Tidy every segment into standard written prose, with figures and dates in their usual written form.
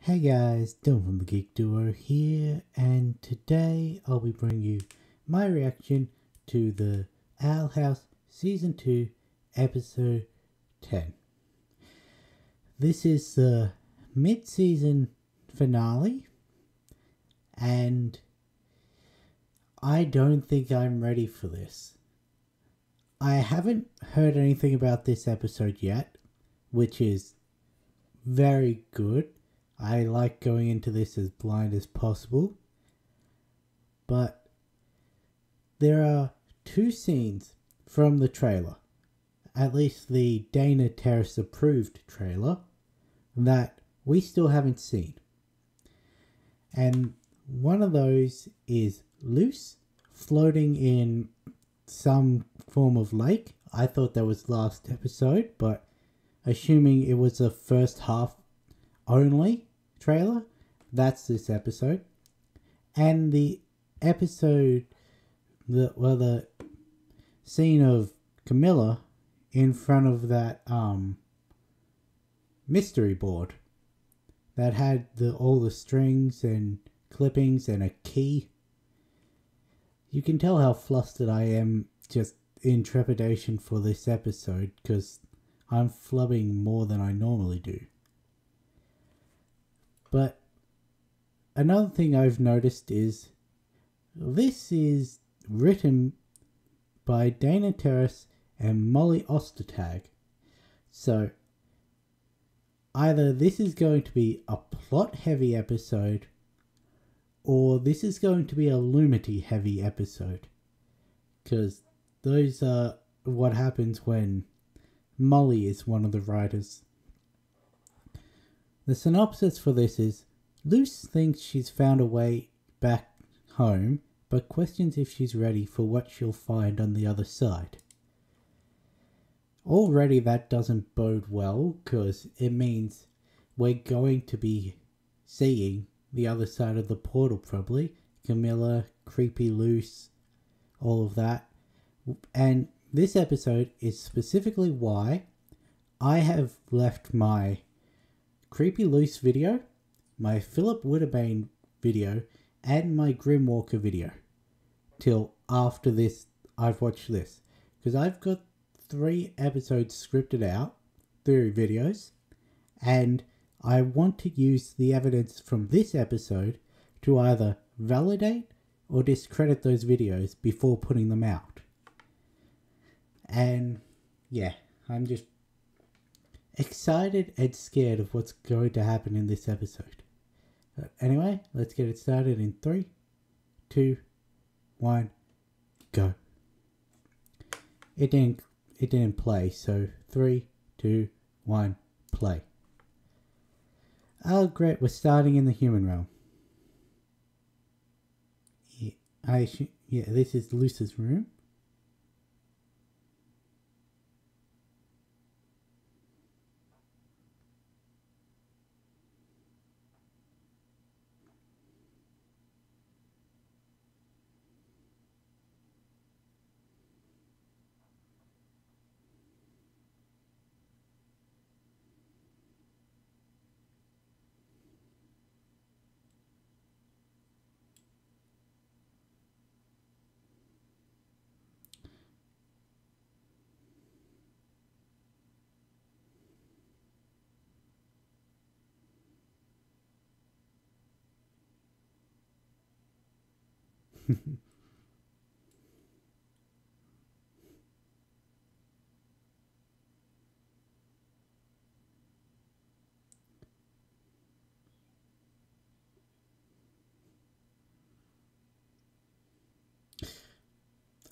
Hey guys, Dylan from the Geek Duo here, and today I'll be bringing you my reaction to the Owl House Season 2, Episode 10. This is the mid-season finale, and I don't think I'm ready for this. I haven't heard anything about this episode yet, which is very good. I like going into this as blind as possible. But there are two scenes from the trailer, at least the Dana Terrace approved trailer, that we still haven't seen. And one of those is Luce floating in some form of lake. I thought that was last episode, but assuming it was the first half only trailer, that's this episode. And the episode, the scene of Camilla in front of that mystery board that had all the strings and clippings and a key. You can tell how flustered I am just in trepidation for this episode, because I'm flubbing more than I normally do. But another thing I've noticed is this is written by Dana Terrace and Molly Ostertag. So either this is going to be a plot heavy episode, or this is going to be a Lumity heavy episode. Because those are what happens when Molly is one of the writers. The synopsis for this is: Luce thinks she's found a way back home, but questions if she's ready for what she'll find on the other side. Already that doesn't bode well, because it means we're going to be seeing the other side of the portal probably. Camilla, creepy Luce, all of that. And this episode is specifically why I have left my Creepy Luce video, my Philip Witterbane video, and my Grimwalker video till after this I've watched this, because I've got 3 episodes scripted out, 3 videos, and I want to use the evidence from this episode to either validate or discredit those videos before putting them out. And yeah, I'm just excited and scared of what's going to happen in this episode. Anyway, let's get it started in 3, 2, 1, go. It didn't play, so 3, 2, 1, play. Oh great, we're starting in the human realm. Yeah, this is Luce's room.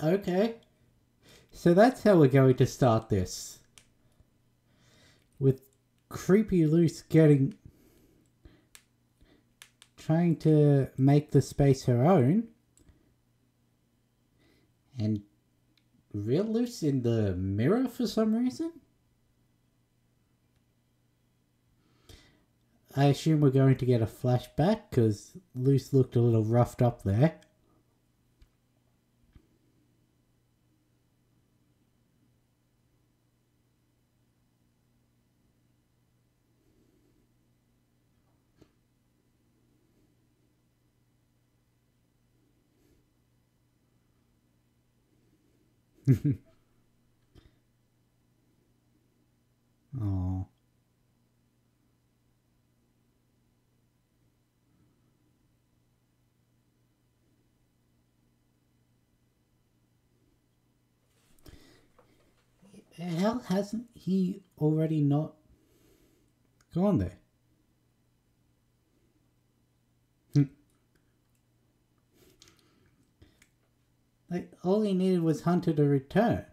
Okay, so that's how we're going to start this. With creepy Luce trying to make the space her own, and real Luce in the mirror for some reason. I assume we're going to get a flashback, because Luce looked a little roughed up there. Oh. Hell, hasn't he already not gone there? Like, all he needed was Hunter to return.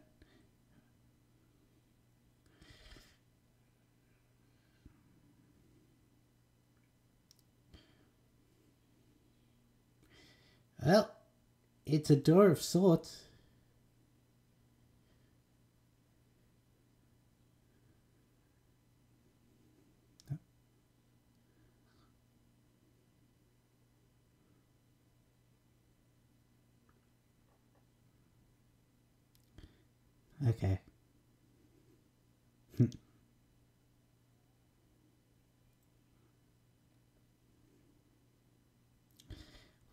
Well, it's a door of sorts. Okay.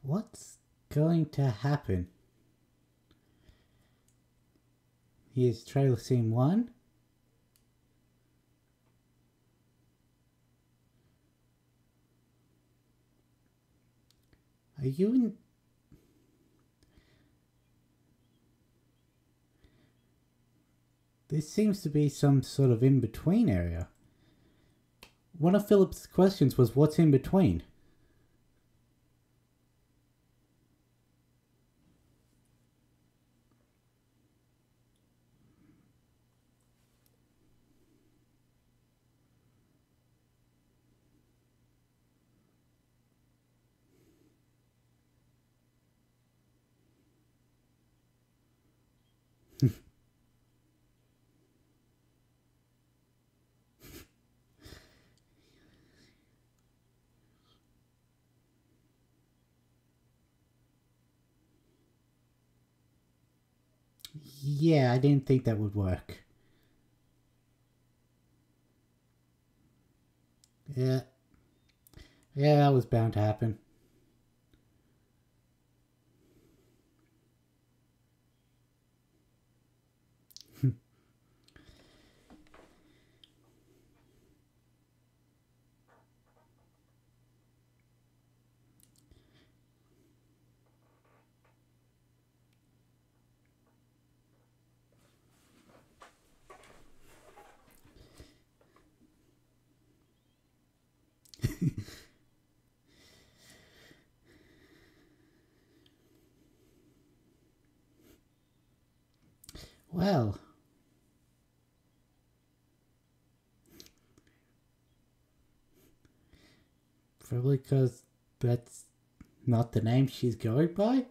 What's going to happen? Here's trailer scene 1. Are you in... This seems to be some sort of in-between area. One of Philip's questions was, what's in between? Yeah, I didn't think that would work. Yeah. Yeah, that was bound to happen. Well, probably because that's not the name she's going by.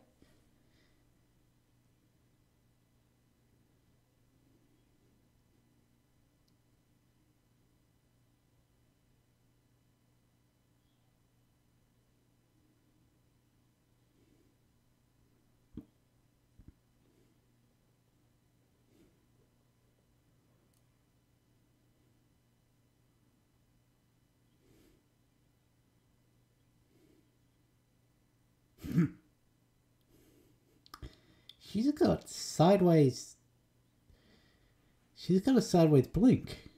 She's got sideways. She's got a sideways blink.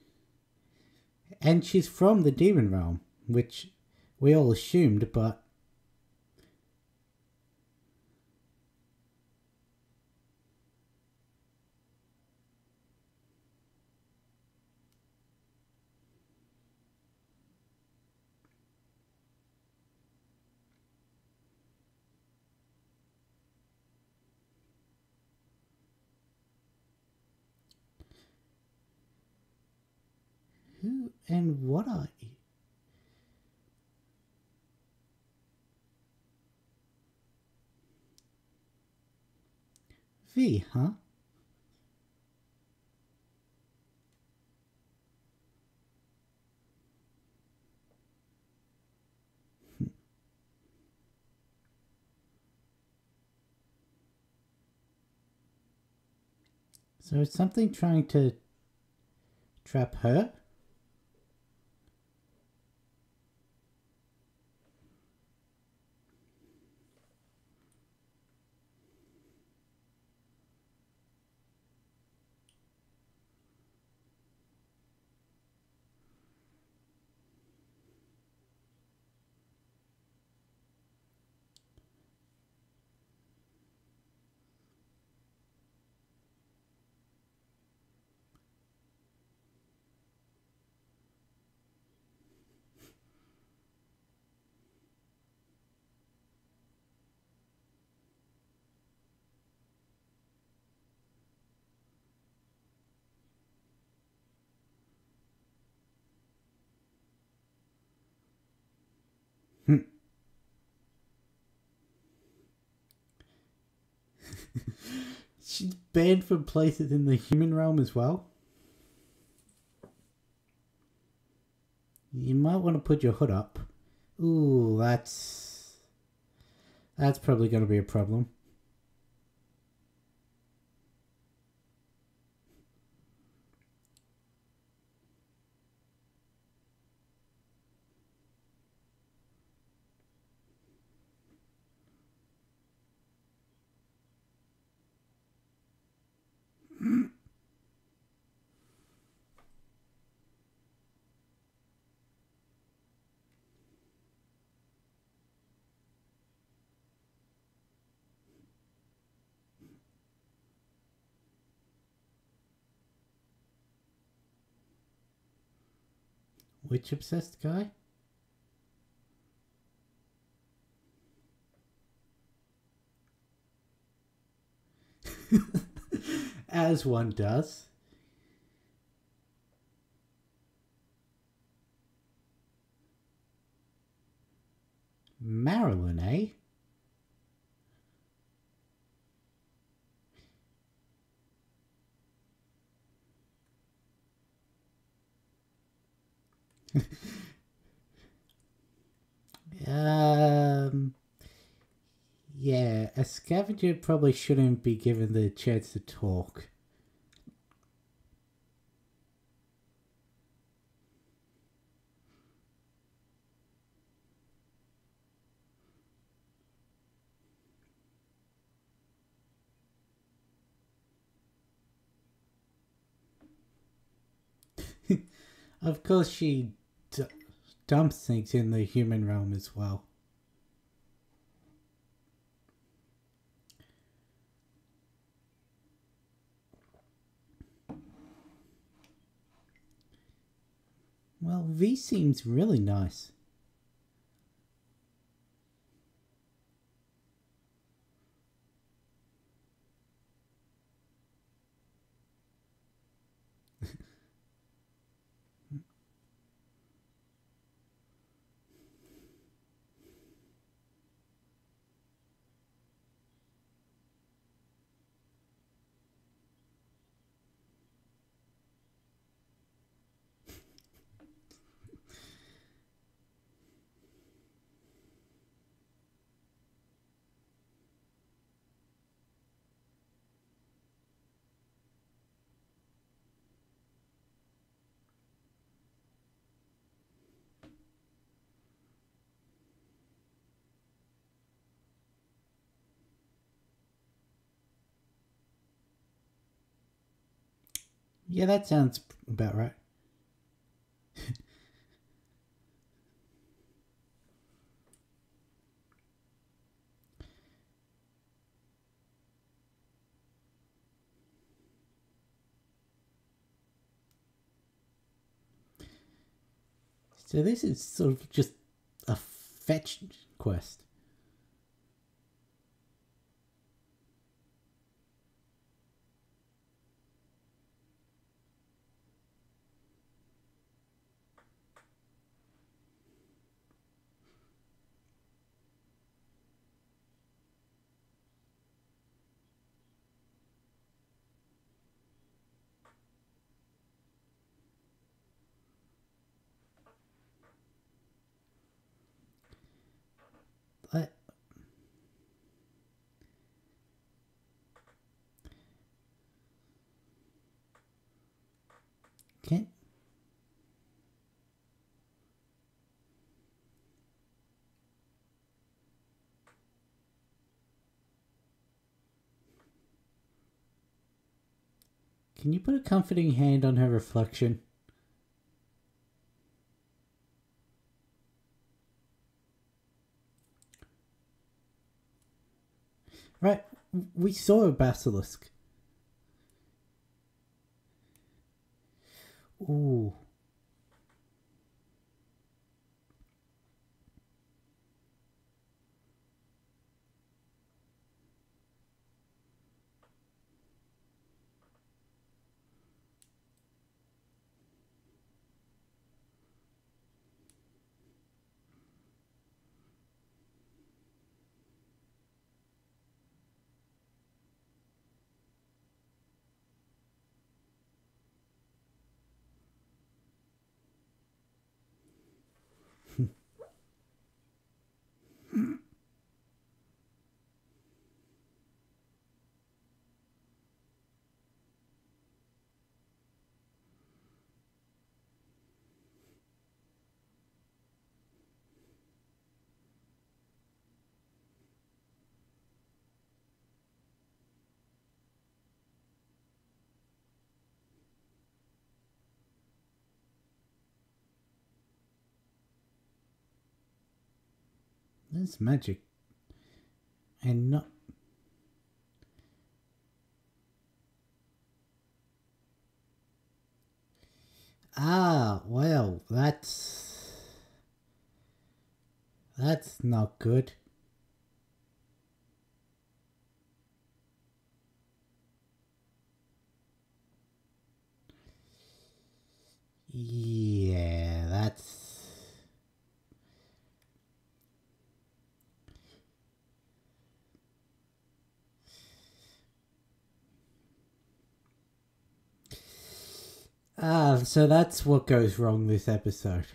And she's from the demon realm, which we all assumed, but who and what are you? V, huh? So is something trying to trap her? banned from places in the human realm as well. You might want to put your hood up. Ooh, that's probably going to be a problem. Which obsessed guy? As one does. Marilyn, eh? Yeah, a scavenger probably shouldn't be given the chance to talk. Of course, she dumps things in the human realm as well. Well, V seems really nice. Yeah, that sounds about right. So this is sort of just a fetch quest. I, can Can you put a comforting hand on her reflection? Right, we saw a basilisk. Ooh. That's magic. And not... Ah, well, that's not good. Yeah, that's... Ah, so that's what goes wrong this episode.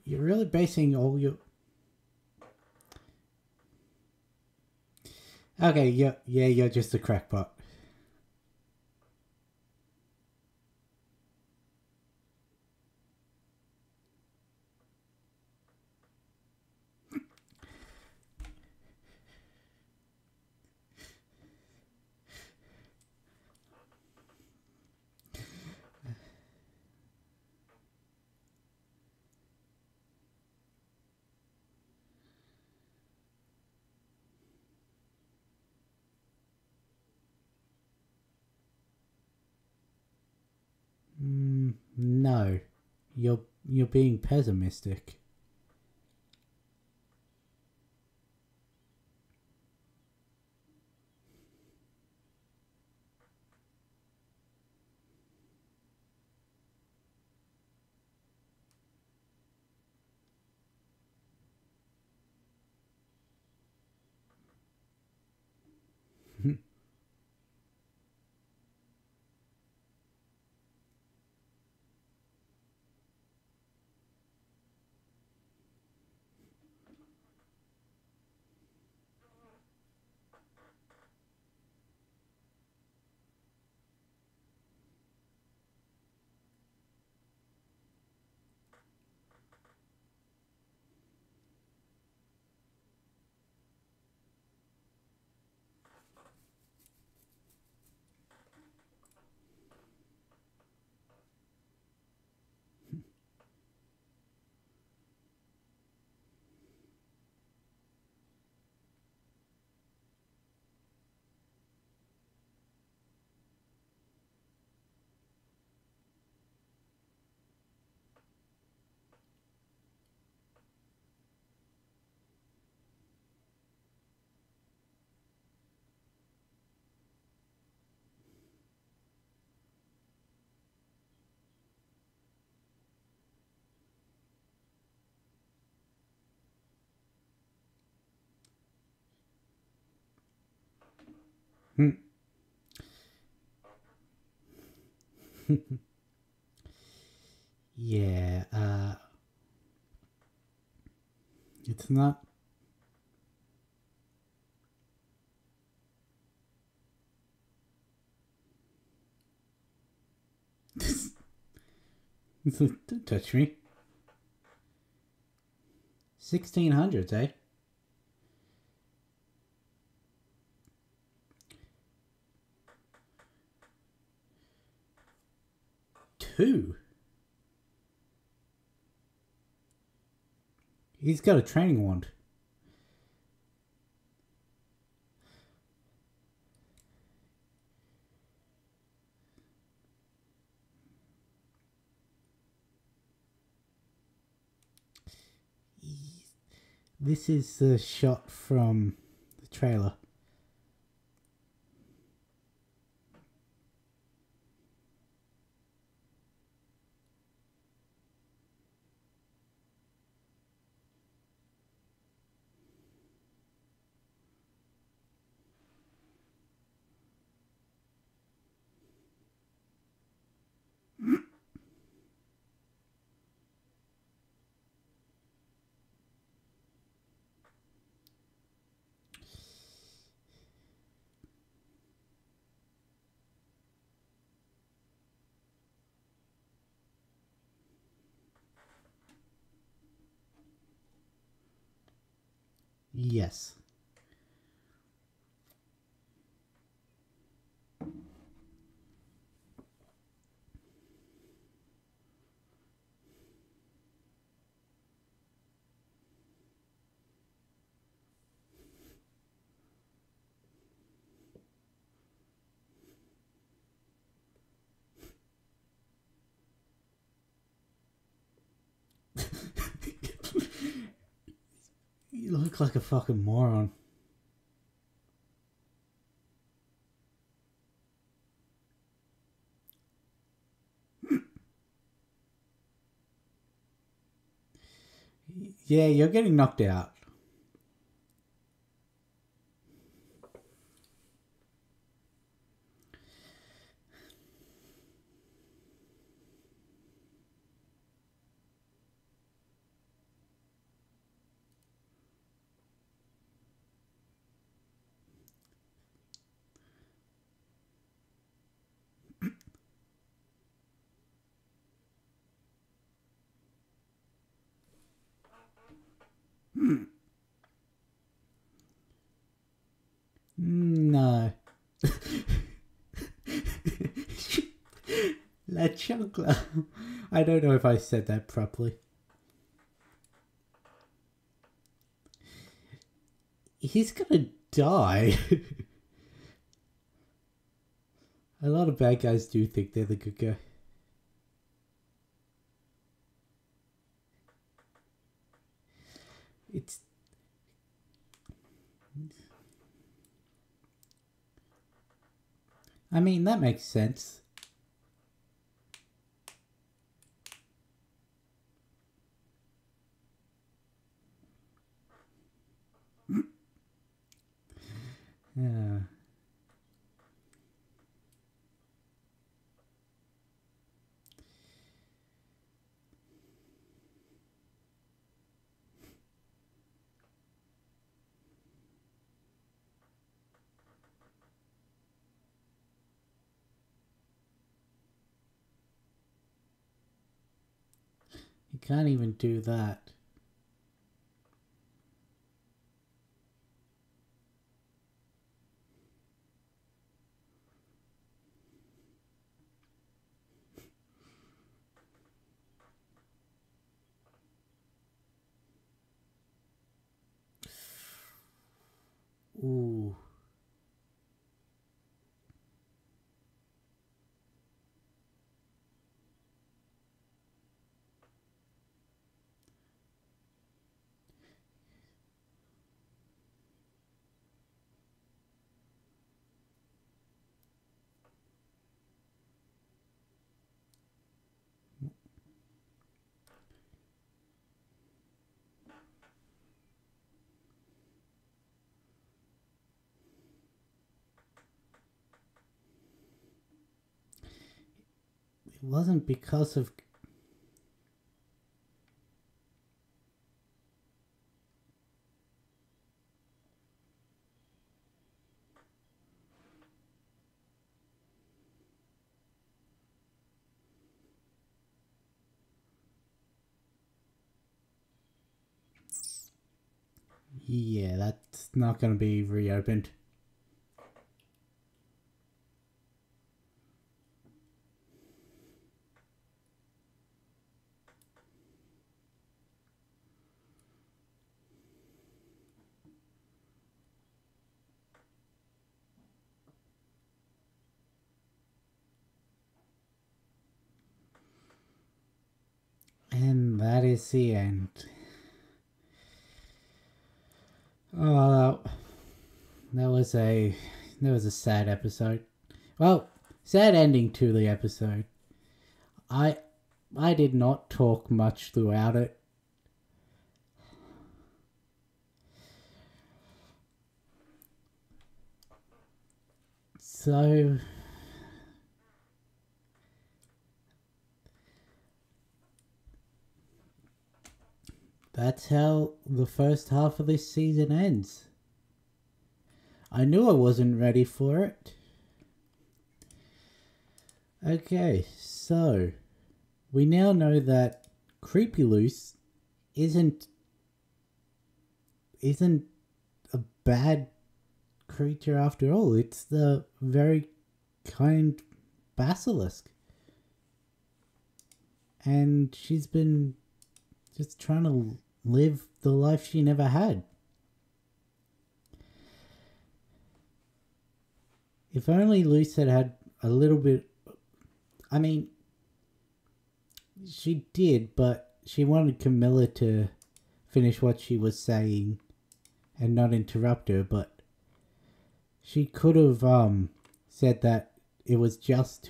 You're really basing all your... Okay, yeah, you're just a crackpot. No. You're being pessimistic. Yeah, it's not... Don't touch me. 1600s, eh? 2? He's got a training wand. This is the shot from the trailer. Yes. You look like a fucking moron. Yeah, you're getting knocked out. No. La Chancla. I don't know if I said that properly. He's gonna die. A lot of bad guys do think they're the good guy. It's... I mean, that makes sense. Yeah. You can't even do that. Ooh. It wasn't because of... Yeah, that's not going to be reopened. And that is the end. Oh, that was a sad episode. Well, sad ending to the episode. I did not talk much throughout it. So that's how the first half of this season ends. I knew I wasn't ready for it. Okay, so we now know that Creepy Loose isn't a bad creature after all. It's the very kind basilisk. And she's been just trying to live the life she never had. If only Luce had a little bit... I mean, she did, but she wanted Camilla to finish what she was saying and not interrupt her, but she could have said that it was just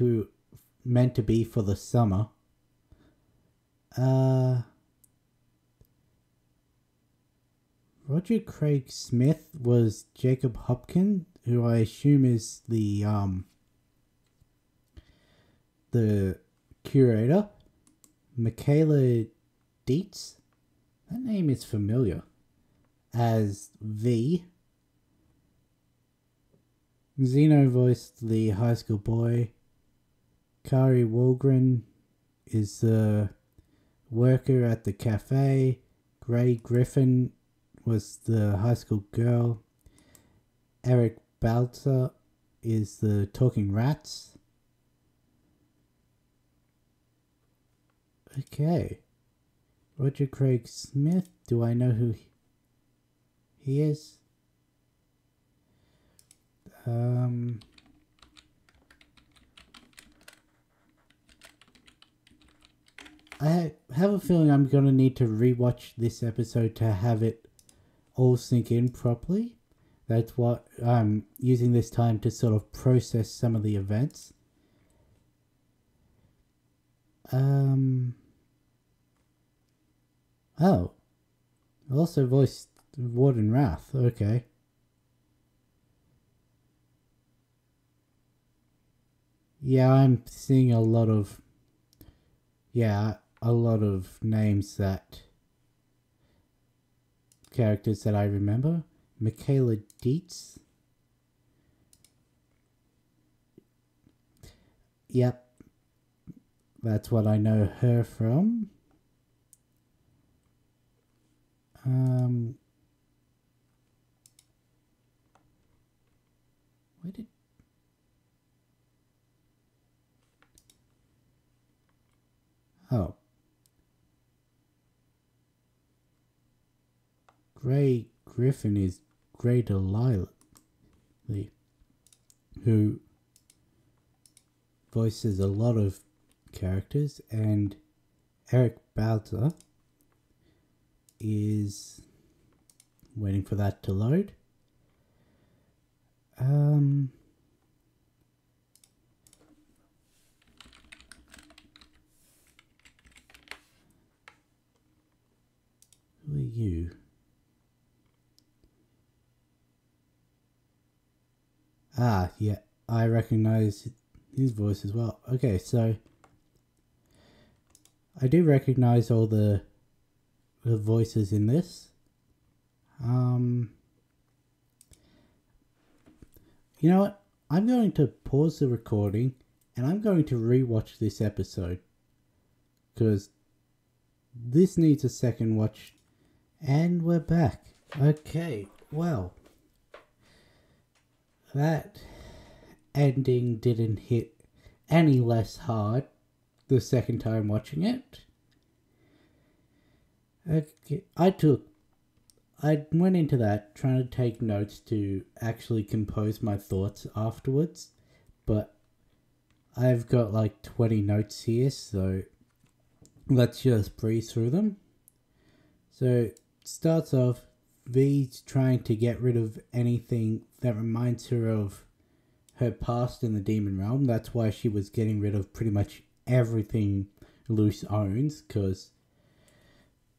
meant to be for the summer. Roger Craig Smith was Jacob Hopkins, who I assume is the curator. Michaela Dietz, that name is familiar, as V. Zeno voiced the high school boy. Kari Walgren is the worker at the cafe. Gray Griffin was the high school girl. Eric Balzer is the talking rats. Okay. Roger Craig Smith. Do I know who he is? I have a feeling I'm going to need to rewatch this episode to have it all sink in properly. That's what I'm using this time to sort of process some of the events. Oh. Also voiced Warden Wrath. Okay. Yeah, I'm seeing a lot of names that characters that I remember. Michaela Dietz. Yep. That's what I know her from. Where did... Oh. Gray Griffin is Gray Delilah, who voices a lot of characters, and Eric Balzer is waiting for that to load. Who are you? Ah, yeah, I recognize his voice as well. Okay, so I do recognize all the voices in this. You know what? I'm going to pause the recording and I'm going to rewatch this episode, because this needs a second watch. And we're back. Okay, well, that ending didn't hit any less hard the second time watching it. Okay, I went into that trying to take notes to actually compose my thoughts afterwards, but I've got like 20 notes here, so let's just breeze through them. So it starts off, V's trying to get rid of anything that reminds her of her past in the demon realm. That's why she was getting rid of pretty much everything Luce owns, because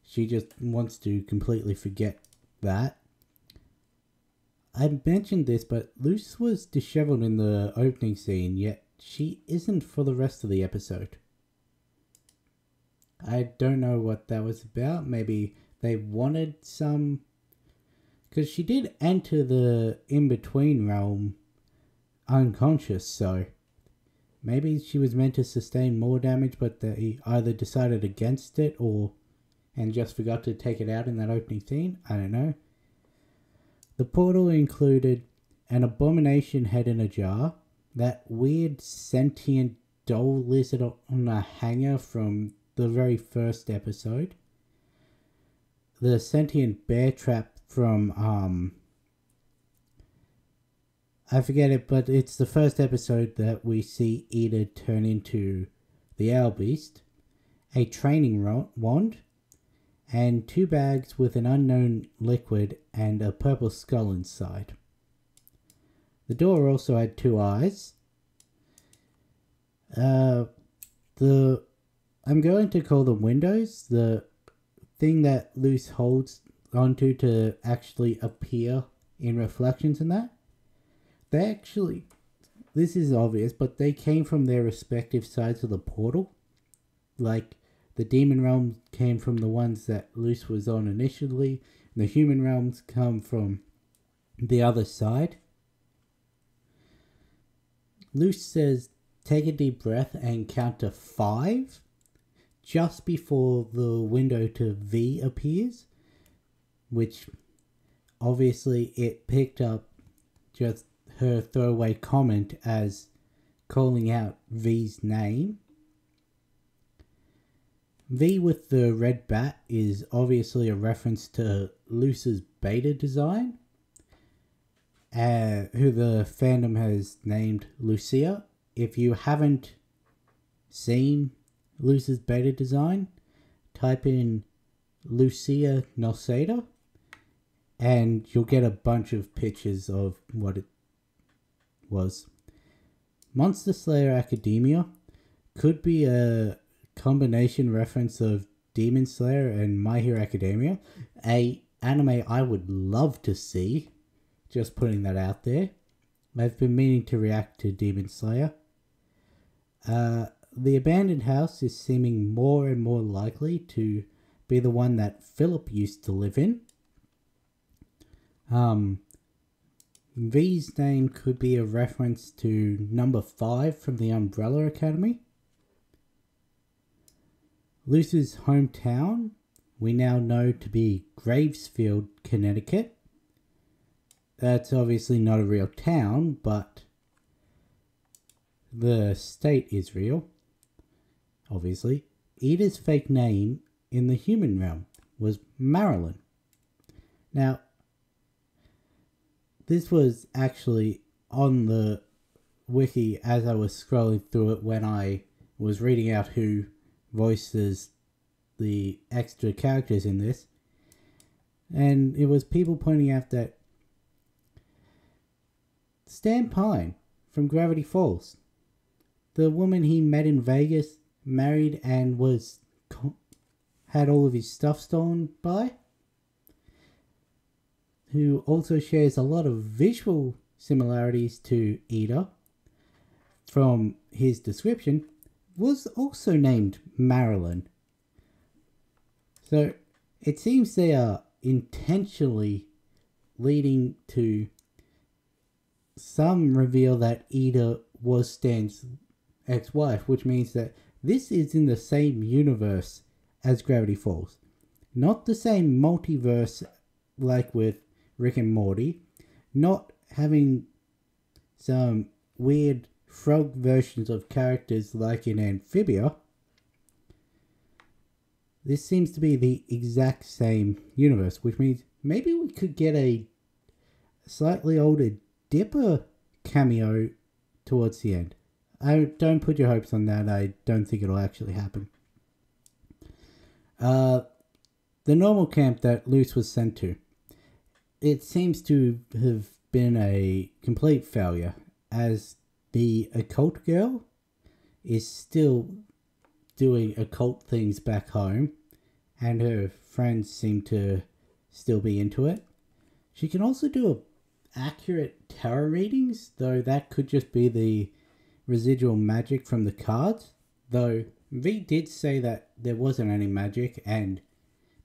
she just wants to completely forget that. I mentioned this, but Luce was disheveled in the opening scene, yet she isn't for the rest of the episode. I don't know what that was about. Maybe they wanted some... because she did enter the in-between realm unconscious, so maybe she was meant to sustain more damage, but they either decided against it and just forgot to take it out in that opening scene. I don't know. The portal included an abomination head in a jar, that weird sentient doll lizard on a hanger from the very first episode, the sentient bear trap from I forget it, but it's the first episode that we see Ida turn into the Owl Beast, a training wand, and 2 bags with an unknown liquid and a purple skull inside. The door also had 2 eyes. I'm going to call them windows, the thing that Luce holds onto to actually appear in reflections in that. They actually, this is obvious, but they came from their respective sides of the portal. Like, the demon realm came from the ones that Luce was on initially, and the human realms come from the other side. Luce says, take a deep breath and count to 5 just before the window to V appears, which obviously it picked up just her throwaway comment as calling out V's name. V with the red bat is obviously a reference to Luce's beta design, who the fandom has named Lucia. If you haven't seen Luce's beta design, type in Lucia Noceda and you'll get a bunch of pictures of what it was. Monster Slayer Academia could be a combination reference of Demon Slayer and My Hero Academia, a anime I would love to see. Just putting that out there. I've been meaning to react to Demon Slayer. The abandoned house is seeming more and more likely to be the one that Philip used to live in. V's name could be a reference to number 5 from the Umbrella Academy. Luce's hometown we now know to be Gravesfield, Connecticut. That's obviously not a real town, but the state is real, obviously. Ida's fake name in the human realm was Marilyn. Now, this was actually on the wiki as I was scrolling through it when I was reading out who voices the extra characters in this. And it was people pointing out that Stan Pine from Gravity Falls, the woman he met in Vegas, married and had all of his stuff stolen by, who also shares a lot of visual similarities to Ida from his description, was also named Marilyn. So it seems they are intentionally leading to some reveal that Ida was Stan's ex-wife, which means that this is in the same universe as Gravity Falls. Not the same multiverse like with Rick and Morty, not having some weird frog versions of characters like in Amphibia. This seems to be the exact same universe, which means maybe we could get a slightly older Dipper cameo towards the end. Don't put your hopes on that. I don't think it'll actually happen. The normal camp that Luce was sent to, it seems to have been a complete failure, as the occult girl is still doing occult things back home, and her friends seem to still be into it. She can also do accurate tarot readings, though that could just be the residual magic from the cards. Though V did say that there wasn't any magic, and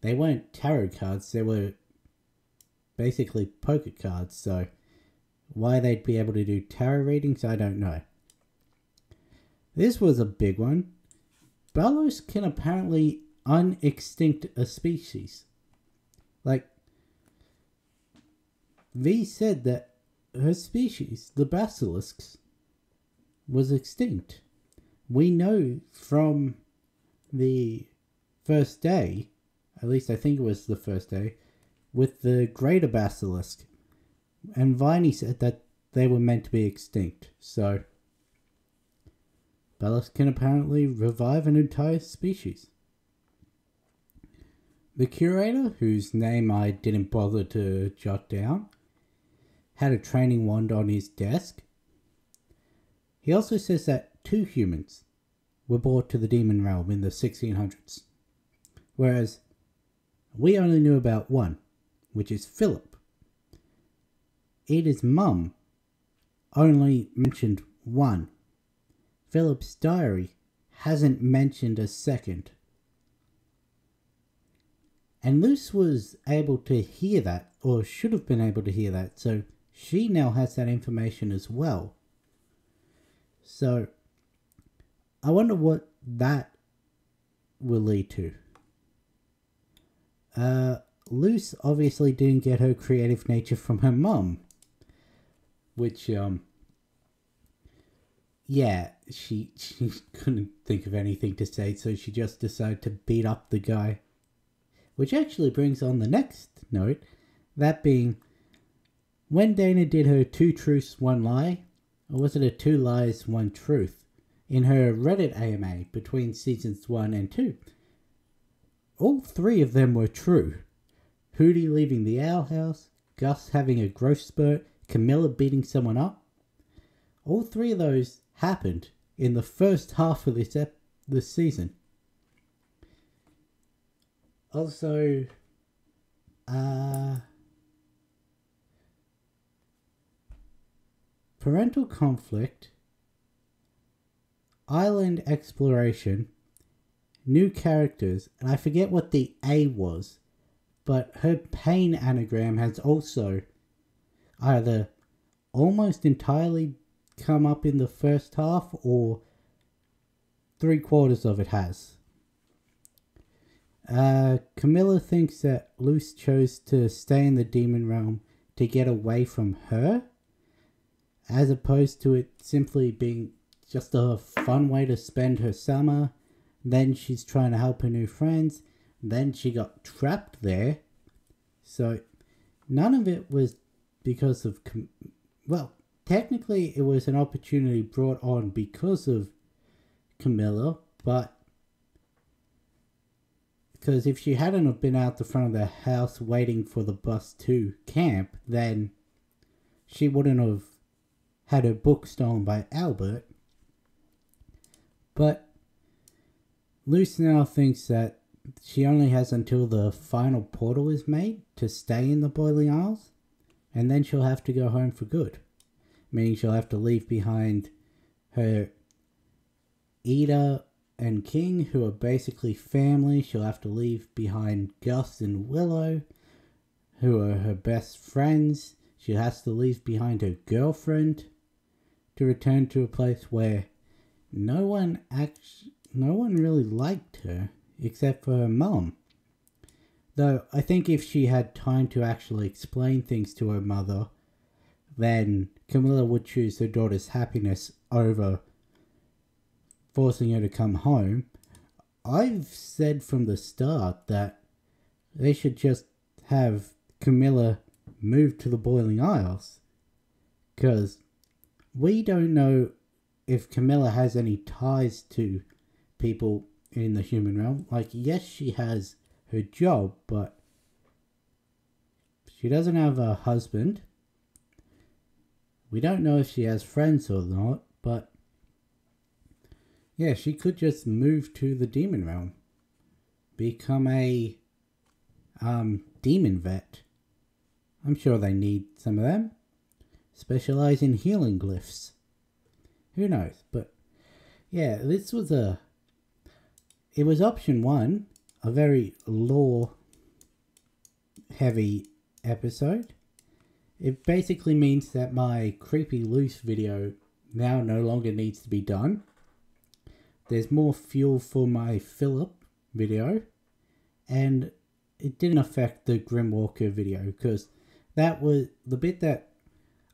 they weren't tarot cards, they were basically poker cards, so why they'd be able to do tarot readings, I don't know. This was a big one. Balos can apparently unextinct a species. Like, V said that her species, the basilisks, was extinct. We know from the first day, at least I think it was the first day, with the greater basilisk, and Viney said that they were meant to be extinct. So Bellis can apparently revive an entire species. The curator, whose name I didn't bother to jot down, had a training wand on his desk. He also says that 2 humans were brought to the demon realm in the 1600s, whereas we only knew about 1, which is Philip. Ada's mum only mentioned 1. Philip's diary hasn't mentioned a second. And Luce was able to hear that, or should have been able to hear that, so she now has that information as well. So, I wonder what that will lead to. Luce obviously didn't get her creative nature from her mum, which, yeah, she couldn't think of anything to say, so she just decided to beat up the guy. Which actually brings on the next note, that being, when Dana did her 2 truths, 1 lie, or was it a 2 lies, 1 truth, in her Reddit AMA between seasons 1 and 2, all 3 of them were true. Hootie leaving the owl house, Gus having a growth spurt, Camilla beating someone up. All 3 of those happened in the first half of this season. Also, parental conflict, island exploration, new characters, and I forget what the A was, but her pain anagram has also either almost entirely come up in the first half or 3/4 of it has. Camilla thinks that Luce chose to stay in the demon realm to get away from her, as opposed to it simply being just a fun way to spend her summer. Then she's trying to help her new friends. Then she got trapped there. So none of it was because of... well, technically it was an opportunity brought on because of Camilla, but because if she hadn't have been out the front of the house waiting for the bus to camp, then she wouldn't have had her book stolen by Albert. But Luce now thinks that she only has until the final portal is made to stay in the Boiling Isles, and then she'll have to go home for good. Meaning she'll have to leave behind her Eda and King, who are basically family. She'll have to leave behind Gus and Willow, who are her best friends. She has to leave behind her girlfriend to return to a place where no one really liked her except for her mum. Though I think if she had time to actually explain things to her mother, then Camilla would choose her daughter's happiness over forcing her to come home. I've said from the start that they should just have Camilla move to the Boiling Isles, because we don't know if Camilla has any ties to people in the human realm. Like, yes, she has her job, but she doesn't have a husband. We don't know if she has friends or not, but yeah, she could just move to the demon realm. Become a demon vet. I'm sure they need some of them. Specialize in healing glyphs. Who knows? But yeah, this was it was option 1, a very lore heavy episode. It basically means that my Creepy Luce video now no longer needs to be done. There's more fuel for my Philip video, and it didn't affect the Grimwalker video, because that was the bit that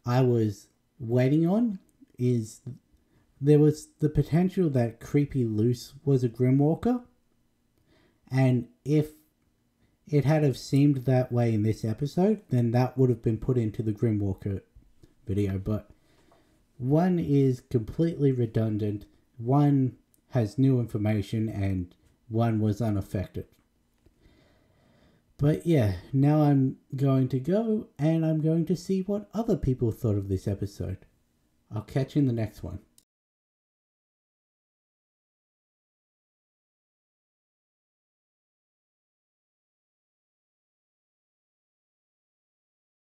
I was waiting on. Is there was the potential that Creepy Loose was a Grimwalker, and if it had have seemed that way in this episode, then that would have been put into the Grimwalker video. But one is completely redundant, one has new information, and one was unaffected. But yeah, now I'm going to go and I'm going to see what other people thought of this episode. I'll catch you in the next one.